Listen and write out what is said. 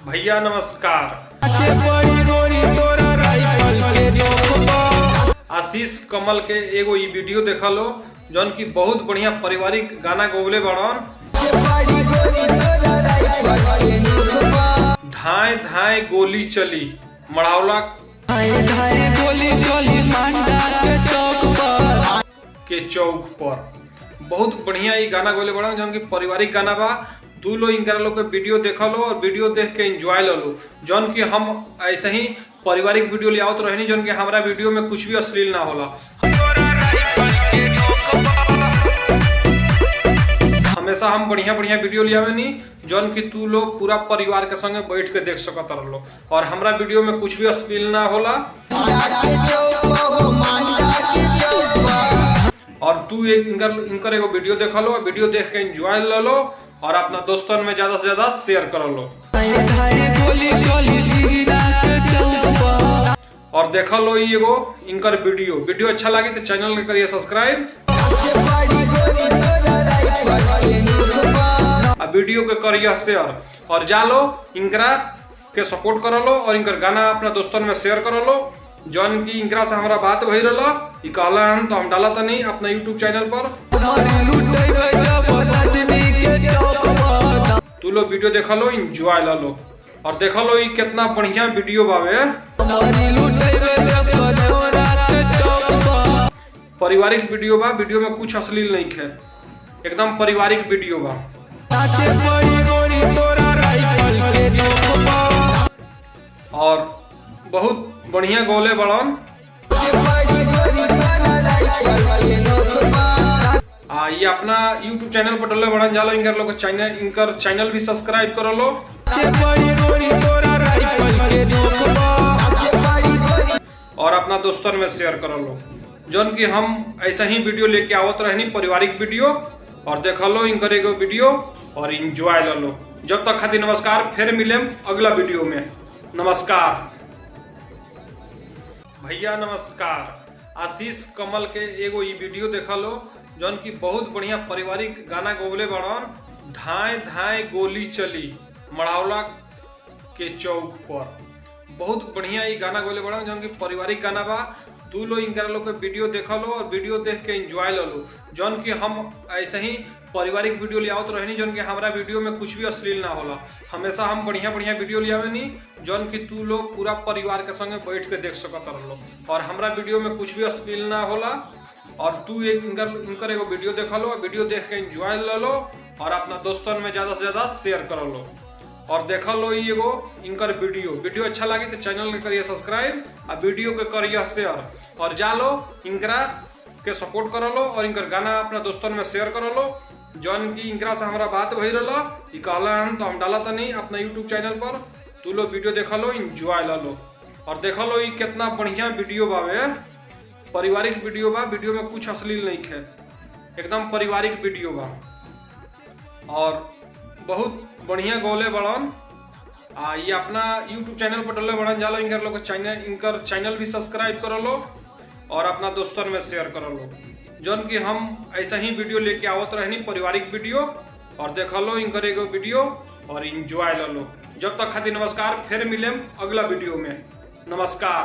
भैया नमस्कार। आशीष कमल के एगो ई वीडियो देखा लो जौन की बहुत बढ़िया पारिवारिक गाना गौले बड़न। धाए धाए गोली चली मढ़ौला के चौक पर। बहुत बढ़िया ये गाना गौले बड़न जौन की पारिवारिक गाना बा। तू लो इनकर लोग के वीडियो देखा लो और वीडियो देख के एंजॉय लो जौन की हम ऐसे ही पारिवारिक वीडियो ले आवत रहनी जौन की हमारा वीडियो में कुछ भी अश्लील ना होला। हमेशा हम बढ़िया बढ़िया वीडियो ले आवेनी जौन की तू लोग पूरा परिवार के संगे बैठ के देख सकत रहो और हमारा वीडियो में कुछ भी अश्लील ना होला। और तू इनकर एगो वीडियो देखा लो, वीडियो देख के एंजॉय ले लो और अपना दोस्तों में ज्यादा से ज्यादा शेयर कर लो और देखा लो एगो इनकर वीडियो अच्छा लगे तो चैनल के करिए सब्सक्राइब, वीडियो के करिए शेयर और जा लो इनकरा के सपोर्ट कर लो और इनकर गाना अपना दोस्तों में शेयर कर लो जौन की इनकरा से हमारा बात भई रहा कहला तो हम डाला था नहीं अपना यूट्यूब चैनल पर। तू लोग वीडियो देखा लो, एंजॉय ला लो और देखा लो ये कितना बढ़िया वीडियो बावे। पारिवारिक वीडियो बा, वीडियो में कुछ अश्लील नहीं है, एकदम पारिवारिक वीडियो बा और बहुत बढ़िया गौले बड़न। ये अपना YouTube चैनल पर डले बड़न जालो इनकर चैनल भी सब्सक्राइब कर लो और अपना दोस्तों में शेयर कर लो जौन की हम ऐसा ही वीडियो लेके आवत रहनी पारिवारिक वीडियो और देखा लो इनकर एगो वीडियो और एंजॉय ले लो। जब तक खातिर नमस्कार, फिर मिलेम अगला वीडियो में। नमस्कार भैया नमस्कार। आशीष कमल के एगो ई वीडियो देखा लो जौन की बहुत बढ़िया पारिवारिक गाना गौले बड़न। धाए धाए गोली चली मढ़ौला के चौक पर। बहुत बढ़िया ये गाना गौले बड़न जौन की पारिवारिक गाना बा। तू लो इनकर लोग के वीडियो देखा लो और वीडियो देख के एंजॉय लो जौन की हम ऐसे ही पारिवारिक वीडियो ले आवत रहनी जौन की हमारा वीडियो में कुछ भी अश्लील ना होला। हमेशा हम बढ़िया बढ़िया वीडियो ले आवेनी जौन की तू लोग पूरा परिवार के संगे बैठ के देख सकत रहो और हमारा वीडियो में कुछ भी अश्लील ना होला। और तू इनकर एगो वीडियो देखा लो, वीडियो देख के एंजॉय ले लो और अपना दोस्तों में ज्यादा से ज्यादा शेयर कर लो और देखा लो एगो इनकर वीडियो अच्छा लगे तो चैनल के करिए सब्सक्राइब, वीडियो के करिए शेयर और जा लो इनकरा के सपोर्ट कर लो और इनकर गाना अपना दोस्तों में शेयर कर लो जौन की इनकरा से हमारा बात भई रहा कहला तो हम डाला था नहीं अपना यूट्यूब चैनल पर। तू लोग वीडियो देखा लो, एंजॉय ला लो और देखा लो ये कितना बढ़िया वीडियो बावे। पारिवारिक वीडियो बा, वीडियो में कुछ अश्लील नहीं है, एकदम पारिवारिक वीडियो बा और बहुत बढ़िया गौले बड़न। ये अपना YouTube चैनल पर डले बड़न जालो इनकर चैनल भी सब्सक्राइब कर लो और अपना दोस्तों में शेयर कर लो जौन की हम ऐसा ही वीडियो लेके आवत रहनी पारिवारिक वीडियो और देखा लो इनकर एगो वीडियो और एंजॉय ले लो। जब तक खातिर नमस्कार, फिर मिलेम अगला वीडियो में। नमस्कार।